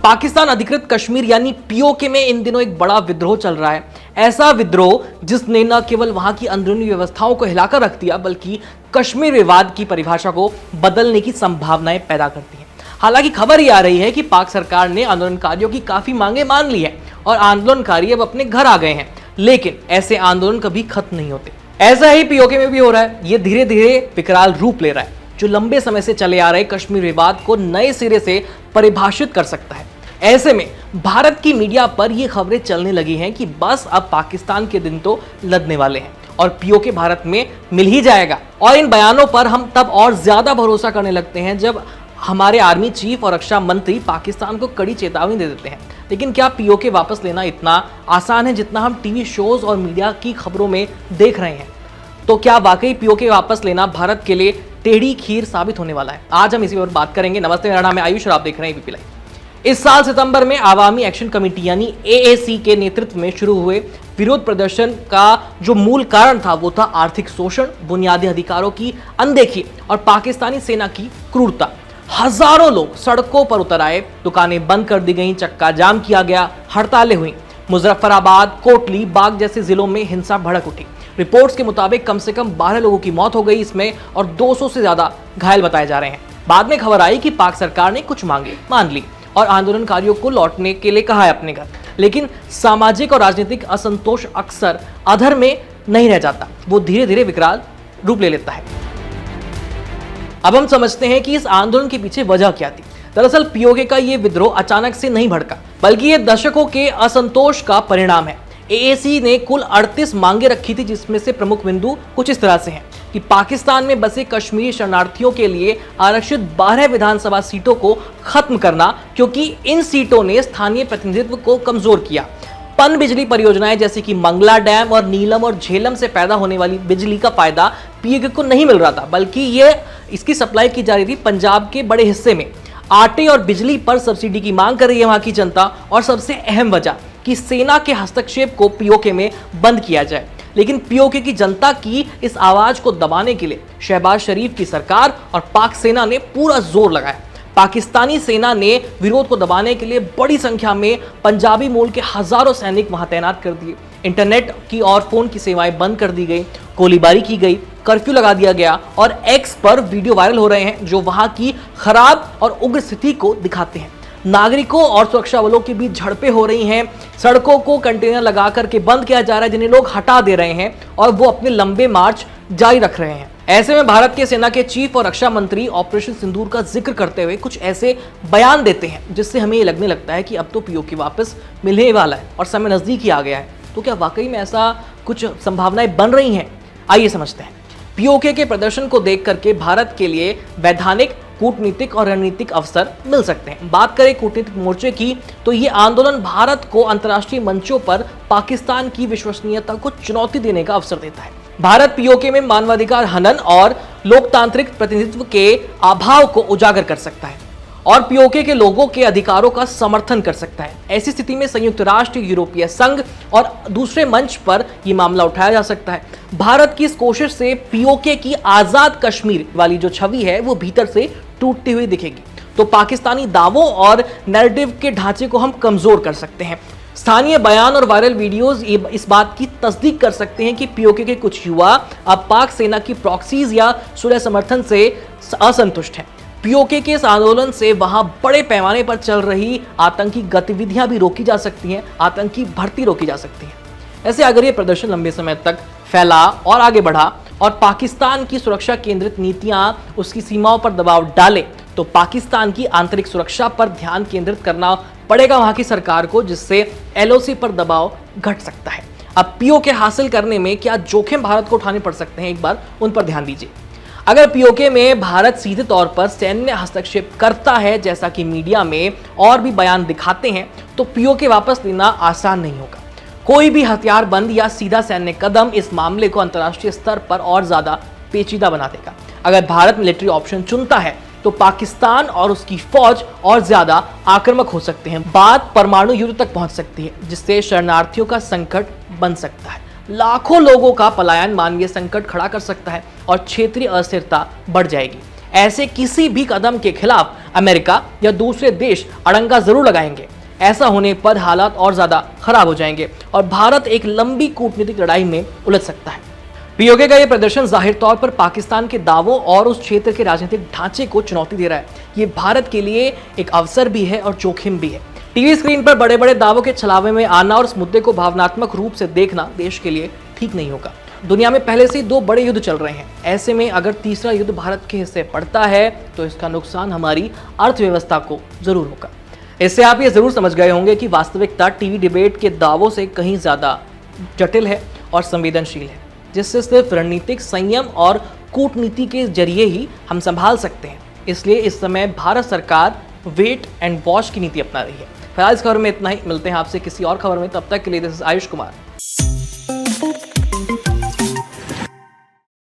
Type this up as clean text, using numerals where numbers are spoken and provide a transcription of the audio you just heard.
पाकिस्तान अधिकृत कश्मीर यानी पीओके में इन दिनों एक बड़ा विद्रोह चल रहा है। ऐसा विद्रोह जिसने न केवल वहां की अंदरूनी व्यवस्थाओं को हिलाकर रख दिया बल्कि कश्मीर विवाद की परिभाषा को बदलने की संभावनाएं पैदा करती है। हालांकि खबर ये आ रही है कि पाक सरकार ने आंदोलनकारियों की काफी मांगे मान ली है और आंदोलनकारी अब अपने घर आ गए हैं, लेकिन ऐसे आंदोलन कभी खत्म नहीं होते। ऐसा ही पीओके में भी हो रहा है। ये धीरे धीरे विकराल रूप ले रहा है जो लंबे समय से चले आ रहे कश्मीर विवाद को नए सिरे से परिभाषित कर सकता है। ऐसे में भारत की मीडिया पर ये खबरें चलने लगी हैं कि बस अब पाकिस्तान के दिन तो लदने वाले हैं और पीओके भारत में मिल ही जाएगा। और इन बयानों पर हम तब और ज्यादा भरोसा करने लगते हैं जब हमारे आर्मी चीफ और रक्षा मंत्री पाकिस्तान को कड़ी चेतावनी दे देते हैं। लेकिन क्या पीओके वापस लेना इतना आसान है जितना हम टीवी शोज और मीडिया की खबरों में देख रहे हैं? तो क्या वाकई पीओके वापस लेना भारत के लिए टेढ़ी खीर साबित होने वाला है? आज हम इसी पर बात करेंगे। नमस्ते, मेरा नाम है आयुष और आप देख रहे हैं एबीपी लाइव। इस साल सितंबर में आवामी एक्शन कमेटी यानी एएसी के नेतृत्व में शुरू हुए विरोध प्रदर्शन का जो मूल कारण था वो था आर्थिक शोषण, बुनियादी अधिकारों की अनदेखी और पाकिस्तानी सेना की क्रूरता। हजारों लोग सड़कों पर उतर आए, दुकानें बंद कर दी गईं, चक्का जाम किया गया, हड़तालें हुई। मुजफ्फराबाद, कोटली, बाग जैसे जिलों में हिंसा भड़क उठी। रिपोर्ट्स के मुताबिक कम से कम 12 लोगों की मौत हो गई इसमें और 200 से ज्यादा घायल बताए जा रहे हैं। बाद में खबर आई कि पाक सरकार ने कुछ मांगे मान ली और आंदोलनकारियों को लौटने के लिए कहा है अपने घर। लेकिन सामाजिक और राजनीतिक असंतोष अक्सर अधर में नहीं रह जाता, वो धीरे धीरे विकराल रूप ले लेता है। अब हम समझते हैं कि इस आंदोलन के पीछे वजह क्या थी। दरअसल पीओके का ये विद्रोह अचानक से नहीं भड़का बल्कि ये दशकों के असंतोष का परिणाम है। एएसी ने कुल 38 मांगे रखी थी जिसमें से प्रमुख बिंदु कुछ इस तरह से हैं कि पाकिस्तान में बसे कश्मीरी शरणार्थियों के लिए आरक्षित 12 विधानसभा सीटों को खत्म करना क्योंकि इन सीटों ने स्थानीय प्रतिनिधित्व को कमजोर किया। पन बिजली परियोजनाएं जैसे कि मंगला डैम और नीलम और झेलम से पैदा होने वाली बिजली का फायदा पीओके को नहीं मिल रहा था बल्कि ये इसकी सप्लाई की जा रही थी पंजाब के बड़े हिस्से में। आटे और बिजली पर सब्सिडी की मांग कर रही है वहां की जनता और सबसे अहम वजह कि सेना के हस्तक्षेप को पीओके में बंद किया जाए। लेकिन पीओके की जनता की इस आवाज को दबाने के लिए शहबाज शरीफ की सरकार और पाक सेना ने पूरा जोर लगाया। पाकिस्तानी सेना ने विरोध को दबाने के लिए बड़ी संख्या में पंजाबी मूल के हजारों सैनिक वहां तैनात कर दिए। इंटरनेट की और फोन की सेवाएं बंद कर दी गई, गोलीबारी की गई, कर्फ्यू लगा दिया गया और एक्स पर वीडियो वायरल हो रहे हैं जो वहां की खराब और उग्र स्थिति को दिखाते हैं। नागरिकों और सुरक्षा बलों के बीच झड़पें हो रही हैं, सड़कों को कंटेनर लगा करके बंद किया जा रहा है जिन्हें लोग हटा दे रहे हैं और वो अपने लंबे मार्च जारी रख रहे हैं। ऐसे में भारत के सेना के चीफ और रक्षा मंत्री ऑपरेशन सिंदूर का जिक्र करते हुए कुछ ऐसे बयान देते हैं जिससे हमें ये लगने लगता है कि अब तो पीओके वापस मिलने वाला है और समय नजदीक ही आ गया है। तो क्या वाकई में ऐसा कुछ संभावनाएं बन रही हैं? आइए समझते हैं। पीओके के प्रदर्शन को देख करके भारत के लिए वैधानिक, कूटनीतिक और रणनीतिक अवसर मिल सकते हैं। बात करें कूटनीतिक मोर्चे की तो ये आंदोलन भारत को अंतर्राष्ट्रीय मंचों पर पाकिस्तान की विश्वसनीयता को चुनौती देने का अवसर देता है। भारत पीओके में मानवाधिकार हनन और लोकतांत्रिक प्रतिनिधित्व के अभाव को उजागर कर सकता है और पीओके के लोगों के अधिकारों का समर्थन कर सकता है। ऐसी स्थिति में संयुक्त राष्ट्र, यूरोपीय संघ और दूसरे मंच पर यह मामला उठाया जा सकता है। भारत की इस कोशिश से पीओके की आजाद कश्मीर वाली जो छवि है वो भीतर से टूटती हुई दिखेगी। तो पाकिस्तानी दावों और नैरेटिव के ढांचे को हम कमजोर कर सकते हैं। स्थानीय बयान और वायरल वीडियोस इस बात की तस्दीक कर सकते हैं कि पीओके के कुछ युवा अब पाक सेना की प्रॉक्सीज या सुलह समर्थन से असंतुष्ट हैं। पीओके के इस आंदोलन से वहां बड़े पैमाने पर चल रही आतंकी गतिविधियां भी रोकी जा सकती हैं, आतंकी भर्ती रोकी जा सकती है। ऐसे अगर ये प्रदर्शन लंबे समय तक फैला और आगे बढ़ा और पाकिस्तान की सुरक्षा केंद्रित नीतियां उसकी सीमाओं पर दबाव डाले तो पाकिस्तान की आंतरिक सुरक्षा पर ध्यान केंद्रित करना पड़ेगा वहां की सरकार को, जिससे एलओसी पर दबाव घट सकता है। अब पीओके हासिल करने में क्या जोखिम भारत को उठाने पड़ सकते हैं, एक बार उन पर ध्यान दीजिए। अगर पीओके में भारत सीधे तौर पर सैन्य हस्तक्षेप करता है जैसा कि मीडिया में और भी बयान दिखाते हैं तो पीओके वापस लेना आसान नहीं होगा। कोई भी हथियार बंद या सीधा सैन्य कदम इस मामले को अंतर्राष्ट्रीय स्तर पर और ज्यादा पेचीदा बना देगा। अगर भारत मिलिट्री ऑप्शन चुनता है तो पाकिस्तान और उसकी फौज और ज्यादा आक्रामक हो सकते हैं। बात परमाणु युद्ध तक पहुंच सकती है जिससे शरणार्थियों का संकट बन सकता है। लाखों लोगों का पलायन मानवीय संकट खड़ा कर सकता है और क्षेत्रीय अस्थिरता बढ़ जाएगी। ऐसे किसी भी कदम के खिलाफ अमेरिका या दूसरे देश अड़ंगा जरूर लगाएंगे। ऐसा होने पर हालात और ज्यादा खराब हो जाएंगे और भारत एक लंबी कूटनीतिक लड़ाई में उलझ सकता है। पीओके का यह प्रदर्शन जाहिर तौर पर पाकिस्तान के दावों और उस क्षेत्र के राजनीतिक ढांचे को चुनौती दे रहा है। ये भारत के लिए एक अवसर भी है और जोखिम भी है। टीवी स्क्रीन पर बड़े बड़े दावों के छलावे में आना और इस मुद्दे को भावनात्मक रूप से देखना देश के लिए ठीक नहीं होगा। दुनिया में पहले से ही 2 बड़े युद्ध चल रहे हैं। ऐसे में अगर तीसरा युद्ध भारत के हिस्से पड़ता है तो इसका नुकसान हमारी अर्थव्यवस्था को जरूर होगा। इससे आप ये जरूर समझ गए होंगे कि वास्तविकता टीवी डिबेट के दावों से कहीं ज्यादा जटिल है और संवेदनशील है, जिससे सिर्फ रणनीतिक संयम और कूटनीति के जरिए ही हम संभाल सकते हैं। इसलिए इस समय भारत सरकार वेट एंड वॉच की नीति अपना रही है। फिलहाल इस खबर में इतना ही। मिलते हैं आपसे किसी और खबर में, तब तक के लिए दिस इज आयुष कुमार।